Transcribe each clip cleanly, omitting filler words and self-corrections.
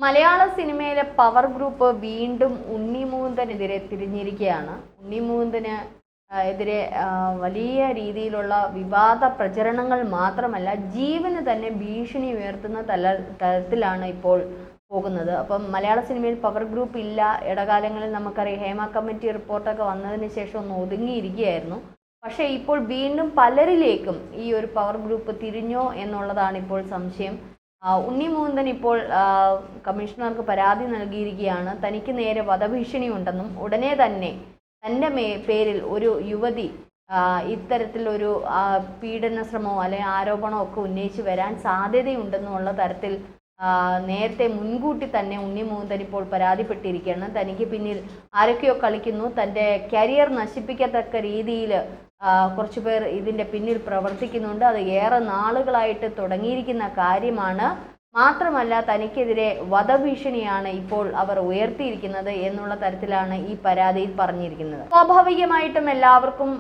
മലയാള സിനിമയിലെ power group വീണ്ടും ഉണ്ണി മുകുന്ദനെതിരെ തിരിഞ്ഞിരിക്കുകയാണ്. ഉണ്ണി മുകുന്ദന് എതിരെ വലിയ രീതിയിലുള്ള വിവാദ പ്രചരണങ്ങൾ മാത്രമല്ല, ജീവന് തന്നെ ഭീഷണി ഉയർത്തുന്ന തലത്തിലാണ് ഇപ്പോൾ പോകുന്നത്. അപ്പം മലയാള സിനിമയിൽ പവർ ഗ്രൂപ്പ് ഇല്ല. ഇടകാലങ്ങളിൽ നമുക്കറിയാം, ഹേമ കമ്മിറ്റി റിപ്പോർട്ടൊക്കെ വന്നതിന് ശേഷം ഒന്ന് ഒതുങ്ങിയിരിക്കുകയായിരുന്നു. പക്ഷേ ഇപ്പോൾ വീണ്ടും പലരിലേക്കും ഈ ഒരു പവർ ഗ്രൂപ്പ് തിരിഞ്ഞോ എന്നുള്ളതാണ് ഇപ്പോൾ സംശയം. ഉണ്ണി മുകുന്ദൻ ഇപ്പോൾ കമ്മീഷണർക്ക് പരാതി നൽകിയിരിക്കുകയാണ്. തനിക്ക് നേരെ വധഭീഷണി ഉണ്ടെന്നും ഉടനെ തന്നെ തൻ്റെ പേരിൽ ഒരു യുവതി ഇത്തരത്തിലൊരു പീഡന ശ്രമമോ അല്ലെങ്കിൽ ആരോപണമോ ഒക്കെ ഉന്നയിച്ച് വരാൻ സാധ്യതയുണ്ടെന്നുള്ള തരത്തിൽ നേരത്തെ മുൻകൂട്ടി തന്നെ ഉണ്ണി മുകുന്ദൻ ഇപ്പോൾ പരാതിപ്പെട്ടിരിക്കുകയാണ്. തനിക്ക് പിന്നിൽ ആരൊക്കെയോ കളിക്കുന്നു, തൻ്റെ കരിയർ നശിപ്പിക്കത്തക്ക രീതിയിൽ കുറച്ചു പേർ ഇതിൻ്റെ പിന്നിൽ പ്രവർത്തിക്കുന്നുണ്ട്. അത് ഏറെ നാളുകളായിട്ട് തുടങ്ങിയിരിക്കുന്ന കാര്യമാണ്. മാത്രമല്ല, തനിക്കെതിരെ വധഭീഷണിയാണ് ഇപ്പോൾ അവർ ഉയർത്തിയിരിക്കുന്നത് എന്നുള്ള തരത്തിലാണ് ഈ പരാതിയിൽ പറഞ്ഞിരിക്കുന്നത്. സ്വാഭാവികമായിട്ടും എല്ലാവർക്കും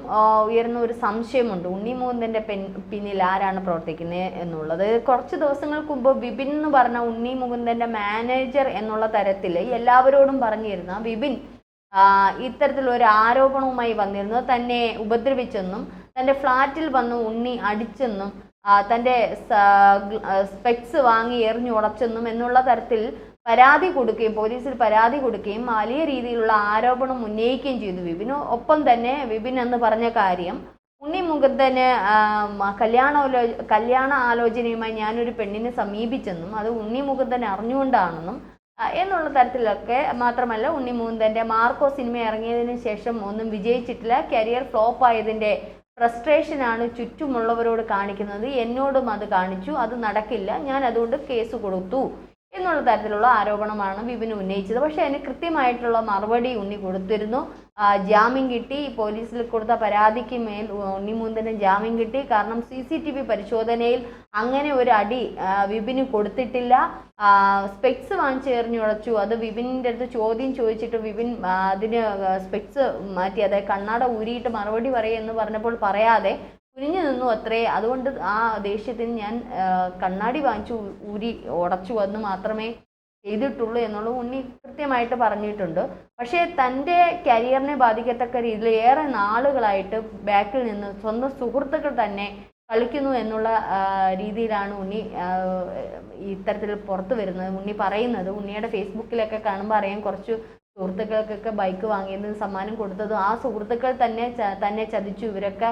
ഉയർന്ന ഒരു സംശയമുണ്ട്, ഉണ്ണി മുകുന്ദൻ്റെ പിന്നിൽ ആരാണ് പ്രവർത്തിക്കുന്നത് എന്നുള്ളത്. കുറച്ച് ദിവസങ്ങൾക്ക് മുമ്പ് വിപിൻ എന്ന് പറഞ്ഞ ഉണ്ണി മുകുന്ദൻ്റെ മാനേജർ എന്നുള്ള തരത്തിൽ എല്ലാവരോടും പറഞ്ഞിരുന്ന വിപിൻ ഇത്തരത്തിലൊരു ആരോപണവുമായി വന്നിരുന്നു. തന്നെ ഉപദ്രവിച്ചെന്നും തൻ്റെ ഫ്ലാറ്റിൽ വന്ന് ഉണ്ണി അടിച്ചെന്നും തൻ്റെ സ്പെക്സ് വാങ്ങി എറിഞ്ഞുടച്ചെന്നും എന്നുള്ള തരത്തിൽ പരാതി കൊടുക്കുകയും പോലീസിൽ പരാതി കൊടുക്കുകയും വലിയ രീതിയിലുള്ള ആരോപണം ഉന്നയിക്കുകയും ചെയ്തു വിപിന്. ഒപ്പം തന്നെ വിപിൻ എന്ന് പറഞ്ഞ കാര്യം, ഉണ്ണി മുകുന്ദന് കല്യാണ ആലോചനയുമായി ഞാനൊരു പെണ്ണിനെ സമീപിച്ചെന്നും അത് ഉണ്ണി മുകുന്ദൻ അറിഞ്ഞുകൊണ്ടാണെന്നും എന്നുള്ള തരത്തിലൊക്കെ. മാത്രമല്ല, ഉണ്ണി മുകുന്ദൻ്റെ മാർക്കോ സിനിമ ഇറങ്ങിയതിന് ശേഷം ഒന്നും വിജയിച്ചിട്ടില്ല, കരിയർ ഫ്ലോപ്പ് ആയതിൻ്റെ ഫ്രസ്ട്രേഷനാണ് ചുറ്റുമുള്ളവരോട് കാണിക്കുന്നത്, എന്നോടും അത് കാണിച്ചു, അത് നടക്കില്ല, ഞാൻ അതുകൊണ്ട് കേസ് കൊടുത്തു എന്നുള്ള തരത്തിലുള്ള ആരോപണമാണ് വിപിൻ ഉന്നയിച്ചത്. പക്ഷേ അതിന് കൃത്യമായിട്ടുള്ള മറുപടി ഉണ്ണി കൊടുത്തിരുന്നു. ജാമ്യം കിട്ടി. പോലീസിൽ കൊടുത്ത പരാതിക്ക് മേൽ ഉണ്ണി മുകുന്ദന് ജാമ്യം കിട്ടി. കാരണം CCTV പരിശോധനയിൽ അങ്ങനെ ഒരു അടി വിപിന് കൊടുത്തിട്ടില്ല. സ്പെക്സ് വാങ്ങിച്ച് എറിഞ്ഞുടച്ചു. അത് വിപിൻ്റെ അടുത്ത് ചോദ്യം ചോദിച്ചിട്ട് വിപിൻ അതിന് സ്പെക്സ് മാറ്റി, അതായത് കണ്ണാട ഊരിയിട്ട് മറുപടി പറയുമെന്ന് പറഞ്ഞപ്പോൾ പറയാതെ കുനിഞ്ഞു നിന്നു അത്രേ. അതുകൊണ്ട് ആ ദേഷ്യത്തിന് ഞാൻ കണ്ണാടി വാങ്ങിച്ചു ഊരി ഉടച്ചു എന്ന് മാത്രമേ ചെയ്തിട്ടുള്ളൂ എന്നുള്ള ഉണ്ണി കൃത്യമായിട്ട് പറഞ്ഞിട്ടുണ്ട്. പക്ഷേ തൻ്റെ കരിയറിനെ ബാധിക്കത്തക്ക രീതിയിൽ ഏറെ നാളുകളായിട്ട് ബാക്കിൽ നിന്ന് സ്വന്തം സുഹൃത്തുക്കൾ തന്നെ കളിക്കുന്നു എന്നുള്ള രീതിയിലാണ് ഉണ്ണി ഇത്തരത്തിൽ പുറത്തു വരുന്നത്. ഉണ്ണി പറയുന്നത്, ഉണ്ണിയുടെ ഫേസ്ബുക്കിലൊക്കെ കാണുമ്പോൾ അറിയാം, കുറച്ച് സുഹൃത്തുക്കൾക്കൊക്കെ ബൈക്ക് വാങ്ങിയതും സമ്മാനം കൊടുത്തതും ആ സുഹൃത്തുക്കൾ തന്നെ ചതിച്ചു, ഇവരൊക്കെ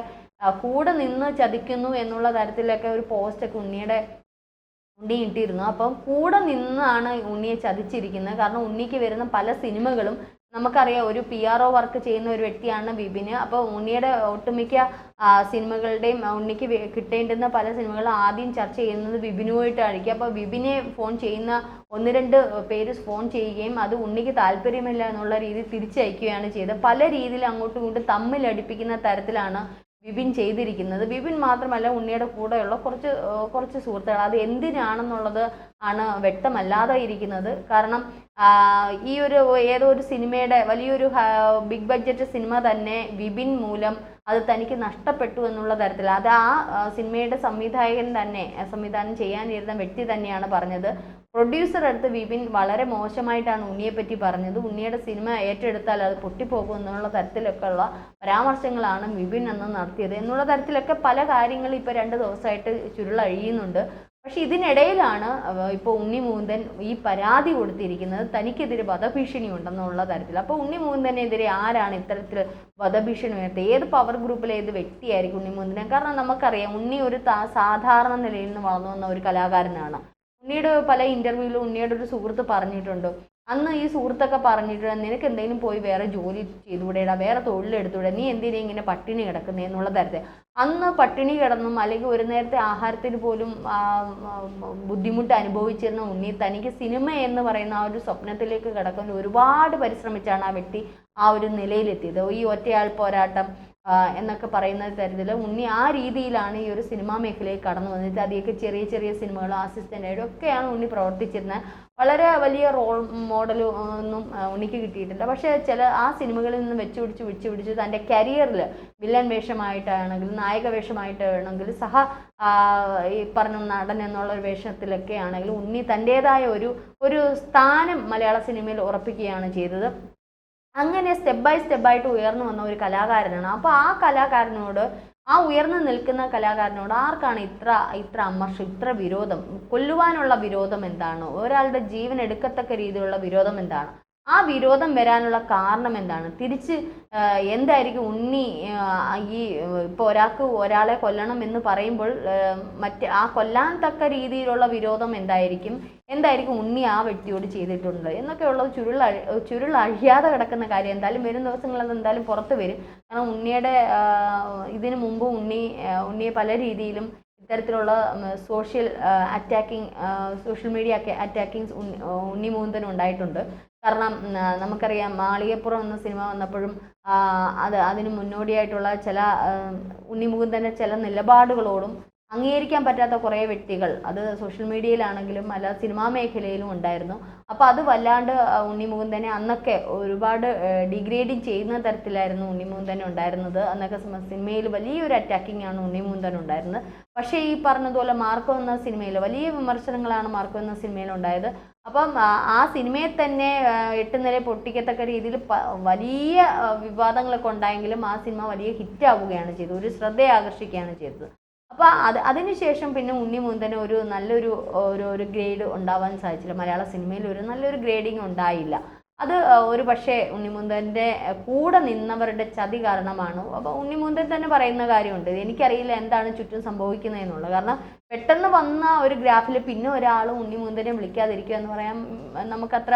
കൂടെ നിന്ന് ചതിക്കുന്നു എന്നുള്ള തരത്തിലൊക്കെ ഒരു പോസ്റ്റൊക്കെ ഉണ്ണി ഇട്ടിരുന്നു. അപ്പം കൂടെ നിന്നാണ് ഉണ്ണിയെ ചതിച്ചിരിക്കുന്നത്. കാരണം ഉണ്ണിക്ക് വരുന്ന പല സിനിമകളും നമുക്കറിയാം, ഒരു PRO വർക്ക് ചെയ്യുന്ന ഒരു വ്യക്തിയാണ് വിപിന്. അപ്പോൾ ഉണ്ണിയുടെ ഒട്ടുമിക്ക സിനിമകളുടെയും ഉണ്ണിക്ക് കിട്ടേണ്ടുന്ന പല സിനിമകളും ആദ്യം ചർച്ച ചെയ്യുന്നത് വിപിനുമായിട്ടായിരിക്കും. അപ്പോൾ വിപിനെ ഫോൺ ചെയ്യുന്ന 1-2 പേര് ഫോൺ ചെയ്യുകയും അത് ഉണ്ണിക്ക് താല്പര്യമില്ല എന്നുള്ള രീതിയിൽ തിരിച്ചയക്കുകയാണ് ചെയ്തത്. പല രീതിയിൽ അങ്ങോട്ടും ഇങ്ങോട്ടും തമ്മിലടിപ്പിക്കുന്ന തരത്തിലാണ് വിപിൻ ചെയ്തിരിക്കുന്നത്. വിപിൻ മാത്രമല്ല, ഉണ്ണിയുടെ കൂടെയുള്ള കുറച്ച് സുഹൃത്തുക്കൾ. അത് എന്തിനാണെന്നുള്ളത് ആണ് വ്യക്തമല്ലാതെ ഇരിക്കുന്നത്. കാരണം ഈ ഏതോ ഒരു സിനിമയുടെ വലിയൊരു ബിഗ് ബഡ്ജറ്റ് സിനിമ തന്നെ വിപിൻ മൂലം അത് തനിക്ക് നഷ്ടപ്പെട്ടു എന്നുള്ള തരത്തിൽ അത് ആ സിനിമയുടെ സംവിധായകൻ തന്നെ സംവിധാനം ചെയ്യാനിരുന്ന വ്യക്തി തന്നെയാണ് പറഞ്ഞത്. പ്രൊഡ്യൂസർ അടുത്ത് വിപിൻ വളരെ മോശമായിട്ടാണ് ഉണ്ണിയെപ്പറ്റി പറഞ്ഞത്. ഉണ്ണിയുടെ സിനിമ ഏറ്റെടുത്താൽ അത് പൊട്ടിപ്പോകും എന്നുള്ള തരത്തിലൊക്കെ ഉള്ള പരാമർശങ്ങളാണ് വിപിൻ അന്ന് നടത്തിയത് എന്നുള്ള തരത്തിലൊക്കെ പല കാര്യങ്ങളും ഇപ്പോൾ 2 ദിവസമായിട്ട് ചുരുളഴിയുന്നുണ്ട്. പക്ഷെ ഇതിനിടയിലാണ് ഇപ്പോൾ ഉണ്ണി മുകുന്ദൻ ഈ പരാതി കൊടുത്തിരിക്കുന്നത്, തനിക്കെതിരെ വധഭീഷണി ഉണ്ടെന്നുള്ള തരത്തിൽ. അപ്പോൾ ഉണ്ണി മുകുന്ദനെതിരെ ആരാണ് ഇത്തരത്തിൽ വധഭീഷണി ഉയർത്തിയത്? ഏത് പവർ ഗ്രൂപ്പിലെ ഏത് വ്യക്തിയായിരിക്കും ഉണ്ണി മുകുന്ദൻ? കാരണം നമുക്കറിയാം, ഉണ്ണി ഒരു സാധാരണ നിലയിൽ നിന്ന് വളർന്നു വന്ന ഒരു കലാകാരനാണ്. ഉണ്ണിയുടെ പല ഇൻ്റർവ്യൂവിലും ഉണ്ണിയുടെ ഒരു സുഹൃത്ത് പറഞ്ഞിട്ടുണ്ട്, അന്ന് ഈ സുഹൃത്തൊക്കെ പറഞ്ഞിട്ടുണ്ട്, നിനക്ക് എന്തെങ്കിലും പോയി വേറെ ജോലി ചെയ്തുകൂടെടാ, വേറെ തൊഴിലെടുത്തൂടെ, നീ എന്തിനാ ഇങ്ങനെ പട്ടിണി കിടക്കുന്നേ എന്നുള്ള തരത്തിൽ. അന്ന് പട്ടിണി കിടന്നും അല്ലെങ്കിൽ ഒരു നേരത്തെ ആഹാരത്തിന് പോലും ബുദ്ധിമുട്ട് അനുഭവിച്ചിരുന്ന ഉണ്ണി തനിക്ക് സിനിമ എന്ന് പറയുന്ന ആ ഒരു സ്വപ്നത്തിലേക്ക് കിടക്കാൻ ഒരുപാട് പരിശ്രമിച്ചാണ് ആ വ്യക്തി ആ ഒരു നിലയിലെത്തിയത്. ഈ ഒറ്റയാൾ പോരാട്ടം എന്നൊക്കെ പറയുന്ന തരത്തിൽ ഉണ്ണി ആ രീതിയിലാണ് ഈ ഒരു സിനിമാ മേഖലയിൽ കടന്നു വന്നിട്ട്. അതിലേക്ക് ചെറിയ സിനിമകളും അസിസ്റ്റൻ്റായിട്ടും ഒക്കെയാണ് ഉണ്ണി പ്രവർത്തിച്ചിരുന്നത്. വളരെ വലിയ റോൾ മോഡൽ ഒന്നും ഉണ്ണിക്ക് കിട്ടിയിട്ടില്ല. പക്ഷേ ആ സിനിമകളിൽ നിന്ന് വെച്ച് പിടിച്ച് തൻ്റെ കരിയറിൽ വില്ലൻ വേഷമായിട്ടാണെങ്കിലും നായക വേഷമായിട്ടാണെങ്കിലും ഈ പറഞ്ഞ നടൻ എന്നുള്ള ഒരു വേഷത്തിലൊക്കെ ആണെങ്കിലും ഉണ്ണി തൻ്റേതായ ഒരു സ്ഥാനം മലയാള സിനിമയിൽ ഉറപ്പിക്കുകയാണ് ചെയ്തത്. അങ്ങനെ സ്റ്റെപ്പ് ബൈ സ്റ്റെപ്പായിട്ട് ഉയർന്നു വന്ന ഒരു കലാകാരനാണ്. അപ്പോൾ ആ കലാകാരനോട്, ആ ഉയർന്നു നിൽക്കുന്ന കലാകാരനോട് ആർക്കാണ് ഇത്ര അമർഷം, ഇത്ര വിരോധം? കൊല്ലുവാനുള്ള വിരോധം എന്താണ്? ഒരാളുടെ ജീവൻ എടുക്കത്തക്ക രീതിയിലുള്ള വിരോധം എന്താണ്? ആ വിരോധം വരാനുള്ള കാരണം എന്താണ്? തിരിച്ച് എന്തായിരിക്കും ഉണ്ണി ഇപ്പോൾ ഒരാളെ കൊല്ലണം എന്ന് പറയുമ്പോൾ ആ കൊല്ലാൻ തക്ക രീതിയിലുള്ള വിരോധം എന്തായിരിക്കും ഉണ്ണി ആ വ്യക്തിയോട് ചെയ്തിട്ടുണ്ട് എന്നൊക്കെയുള്ളത് ചുരുളഴിയാതെ കിടക്കുന്ന കാര്യം. എന്തായാലും വരും ദിവസങ്ങളിൽ എന്തായാലും പുറത്ത് വരും. കാരണം ഉണ്ണിയുടെ ഇതിനു മുമ്പ് ഉണ്ണിയെ പല രീതിയിലും ഇത്തരത്തിലുള്ള സോഷ്യൽ മീഡിയ അറ്റാക്കിങ്സ് ഉണ്ണി മുകുന്ദൻ ഉണ്ടായിട്ടുണ്ട്. കാരണം നമുക്കറിയാം മാളികപ്പുറം എന്ന സിനിമ വന്നപ്പോഴും അതിന് മുന്നോടിയായിട്ടുള്ള ഉണ്ണി മുകുന്ദൻ്റെ ചില നിലപാടുകളോടും അംഗീകരിക്കാൻ പറ്റാത്ത കുറേ വ്യക്തികൾ, അത് സോഷ്യൽ മീഡിയയിലാണെങ്കിലും അല്ല സിനിമാ മേഖലയിലും ഉണ്ടായിരുന്നു. അപ്പോൾ അത് വല്ലാണ്ട് ഉണ്ണി മുകുന്ദനെ അന്നൊക്കെ ഒരുപാട് ഡിഗ്രേഡിങ് ചെയ്യുന്ന തരത്തിലായിരുന്നു ഉണ്ണി മുകുന്ദൻ ഉണ്ടായിരുന്നത്. അന്നൊക്കെ സിനിമയിൽ വലിയൊരു അറ്റാക്കിംഗ് ആണ് ഉണ്ണി മുകുന്ദൻ ഉണ്ടായിരുന്നത്. പക്ഷേ ഈ പറഞ്ഞതുപോലെ മാർക്കോ എന്ന സിനിമയിൽ വലിയ വിമർശനങ്ങളാണ് മാർക്കോ എന്ന സിനിമയിൽ ഉണ്ടായത്. അപ്പം ആ സിനിമയെ തന്നെ 8 നില പൊട്ടിക്കത്തക്ക രീതിയിൽ വലിയ വിവാദങ്ങളൊക്കെ ഉണ്ടായെങ്കിലും ആ സിനിമ വലിയ ഹിറ്റാവുകയാണ് ചെയ്തത്, ഒരു ശ്രദ്ധയെ ആകർഷിക്കുകയാണ് ചെയ്തത്. അപ്പോൾ അതിനുശേഷം പിന്നെ ഉണ്ണി മുകുന്ദന് ഒരു നല്ലൊരു ഗ്രേഡ് ഉണ്ടാവാൻ സാധിച്ചില്ല. മലയാള സിനിമയിൽ ഒരു നല്ലൊരു ഗ്രേഡിങ് ഉണ്ടായില്ല. അത് ഒരു പക്ഷേ ഉണ്ണി മുകുന്ദൻ്റെ കൂടെ നിന്നവരുടെ ചതി കാരണമാണ്. അപ്പോൾ ഉണ്ണി മുകുന്ദൻ തന്നെ പറയുന്ന കാര്യമുണ്ട്, എനിക്കറിയില്ല എന്താണ് ചുറ്റും സംഭവിക്കുന്നതെന്നുള്ളത്. കാരണം പെട്ടെന്ന് വന്ന ഒരു ഗ്രാഫിൽ പിന്നെ ഒരാൾ ഉണ്ണി മുകുന്ദനെ വിളിക്കാതിരിക്കുക എന്ന് പറയാൻ നമുക്കത്ര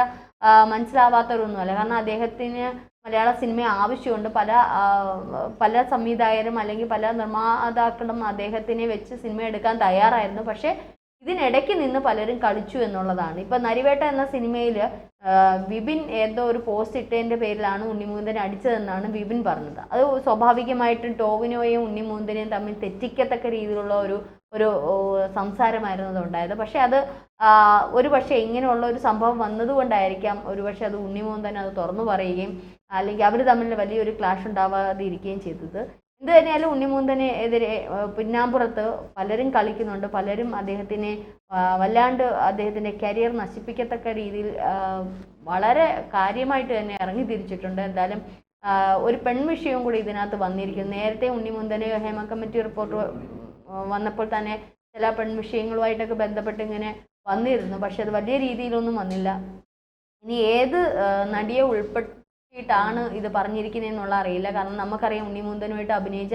മനസ്സിലാവാത്തവരൊന്നുമല്ല. കാരണം അദ്ദേഹത്തിന് മലയാള സിനിമ ആവശ്യമുണ്ട്. പല സംവിധായകരും അല്ലെങ്കിൽ പല നിർമ്മാതാക്കളും അദ്ദേഹത്തിനെ വെച്ച് സിനിമ എടുക്കാൻ തയ്യാറായിരുന്നു. പക്ഷേ ഇതിനിടയ്ക്ക് നിന്ന് പലരും കളിച്ചു എന്നുള്ളതാണ്. ഇപ്പം നരിവേട്ട എന്ന സിനിമയിൽ വിപിൻ ഏതോ ഒരു പോസ്റ്റ് ഇട്ടതിൻ്റെ പേരിലാണ് ഉണ്ണി മുകുന്ദനെ അടിച്ചതെന്നാണ് വിപിൻ പറഞ്ഞത്. അത് സ്വാഭാവികമായിട്ടും ടോവിനോയെയും ഉണ്ണി മുകുന്ദനെയും തമ്മിൽ തെറ്റിക്കത്തക്ക രീതിയിലുള്ള ഒരു സംസാരമായിരുന്നു ഉണ്ടായത്. പക്ഷേ അത് ഒരു പക്ഷേ ഇങ്ങനെയുള്ള ഒരു സംഭവം വന്നതുകൊണ്ടായിരിക്കാം ഒരു പക്ഷേ അത് ഉണ്ണി മുകുന്ദൻ അത് തുറന്നു പറയുകയും അല്ലെങ്കിൽ അവർ തമ്മിൽ വലിയൊരു ക്ലാഷ് ഉണ്ടാവാതെ ഇരിക്കുകയും ചെയ്തത്. എന്ത് തന്നെയാലും ഉണ്ണി മുകുന്ദന് എതിരെ പിന്നാമ്പുറത്ത് പലരും കളിക്കുന്നുണ്ട്. പലരും അദ്ദേഹത്തിനെ വല്ലാണ്ട് അദ്ദേഹത്തിൻ്റെ കരിയർ നശിപ്പിക്കത്തക്ക രീതിയിൽ വളരെ കാര്യമായിട്ട് തന്നെ ഇറങ്ങി തിരിച്ചിട്ടുണ്ട്. എന്തായാലും ഒരു പെൺവിഷയവും കൂടി ഇതിനകത്ത് വന്നിരിക്കുന്നു. നേരത്തെ ഉണ്ണി മുകുന്ദന് ഹേമ കമ്മിറ്റി റിപ്പോർട്ട് വന്നപ്പോൾ തന്നെ ചില പെൺവിഷയങ്ങളുമായിട്ടൊക്കെ ബന്ധപ്പെട്ട് ഇങ്ങനെ വന്നിരുന്നു. പക്ഷെ അത് വലിയ രീതിയിലൊന്നും വന്നില്ല. ഇനി ഏത് നടിയെ ഉൾപ്പെടുത്തിയിട്ടാണ് ഇത് പറഞ്ഞിരിക്കുന്നതെന്നുള്ള അറിയില്ല. കാരണം നമുക്കറിയാം ഉണ്ണി മുകുന്ദനുമായിട്ട് അഭിനയിച്ച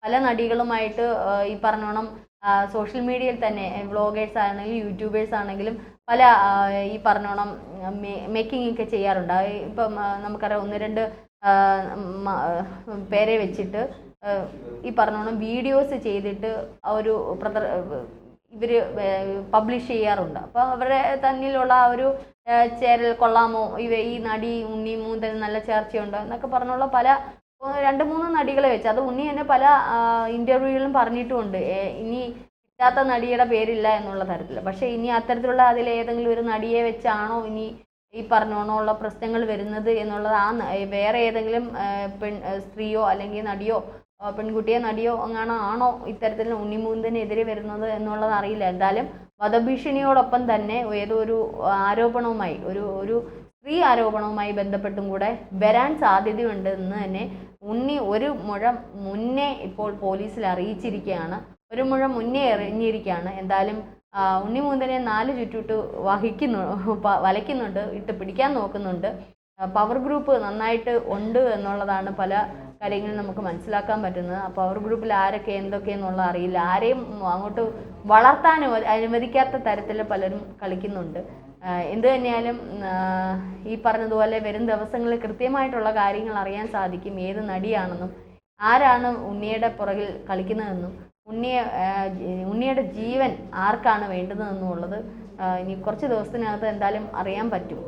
പല നടികളുമായിട്ട് ഈ പറഞ്ഞോണം സോഷ്യൽ മീഡിയയിൽ തന്നെ വ്ളോഗേഴ്സ് ആണെങ്കിലും യൂട്യൂബേഴ്സ് ആണെങ്കിലും പല ഈ പറഞ്ഞോണം മേക്കിംഗ് ഒക്കെ ചെയ്യാറുണ്ട്. ഇപ്പം നമുക്കറിയാം 1-2 പേരെ വെച്ചിട്ട് ഈ പറഞ്ഞോണം വീഡിയോസ് ചെയ്തിട്ട് ഇവർ പബ്ലിഷ് ചെയ്യാറുണ്ട്. അപ്പോൾ അവരുടെ തന്നിലുള്ള ആ ഒരു ചേരൽ കൊള്ളാമോ, ഈ നടി ഉണ്ണി മുകുന്ദൻ നല്ല ചേർച്ചയുണ്ടോ എന്നൊക്കെ പറഞ്ഞുള്ള 2-3 നടികളെ വെച്ച്, അത് ഉണ്ണി തന്നെ പല ഇൻ്റർവ്യൂകളിലും പറഞ്ഞിട്ടുമുണ്ട്, ഇനി ഇല്ലാത്ത നടിയുടെ പേരില്ല എന്നുള്ള തരത്തിൽ. പക്ഷേ ഇനി അത്തരത്തിലുള്ള അതിലേതെങ്കിലും ഒരു നടിയെ വെച്ചാണോ ഇനി ഈ പറഞ്ഞോണമുള്ള പ്രശ്നങ്ങൾ വരുന്നത് എന്നുള്ളത് വേറെ ഏതെങ്കിലും സ്ത്രീയോ അല്ലെങ്കിൽ നടിയോ പെൺകുട്ടിയോ നടിയോ ആണോ ഇത്തരത്തിൽ ഉണ്ണി മുകുന്ദനെതിരെ വരുന്നത് എന്നുള്ളത് അറിയില്ല. എന്തായാലും വധഭീഷണിയോടൊപ്പം തന്നെ ഏതോ ഒരു ആരോപണവുമായി ഒരു സ്ത്രീ ആരോപണവുമായി ബന്ധപ്പെട്ടും കൂടെ വരാൻ സാധ്യതയുണ്ട് എന്ന് തന്നെ ഉണ്ണി ഒരു മുഴം മുന്നേ ഇപ്പോൾ പോലീസിൽ അറിയിച്ചിരിക്കുകയാണ്. ഒരു മുഴം മുന്നേ എറിഞ്ഞിരിക്കുകയാണ്. എന്തായാലും ഉണ്ണി മുകുന്ദനെ 4 ചുറ്റിട്ട് വലയ്ക്കുന്നുണ്ട്, ഇട്ട് പിടിക്കാൻ നോക്കുന്നുണ്ട്. പവർ ഗ്രൂപ്പ് നന്നായിട്ട് ഉണ്ട് എന്നുള്ളതാണ് പല കാര്യങ്ങളും നമുക്ക് മനസ്സിലാക്കാൻ പറ്റുന്നത്. ആ പവർ ഗ്രൂപ്പിൽ ആരൊക്കെ എന്തൊക്കെയെന്നുള്ള അറിയില്ല. ആരെയും അങ്ങോട്ട് വളർത്താൻ അനുവദിക്കാത്ത തരത്തിൽ പലരും കളിക്കുന്നുണ്ട്. എന്തു തന്നെയാലും ഈ പറഞ്ഞതുപോലെ വരും ദിവസങ്ങളിൽ കൃത്യമായിട്ടുള്ള കാര്യങ്ങൾ അറിയാൻ സാധിക്കും. ഏത് നടിയാണെന്നും ആരാണ് ഉണ്ണിയുടെ പുറകിൽ കളിക്കുന്നതെന്നും ഉണ്ണിയുടെ ജീവൻ ആർക്കാണ് വേണ്ടുന്നതെന്നുള്ളത് ഇനി കുറച്ച് ദിവസത്തിനകത്ത് എന്തായാലും അറിയാൻ പറ്റും.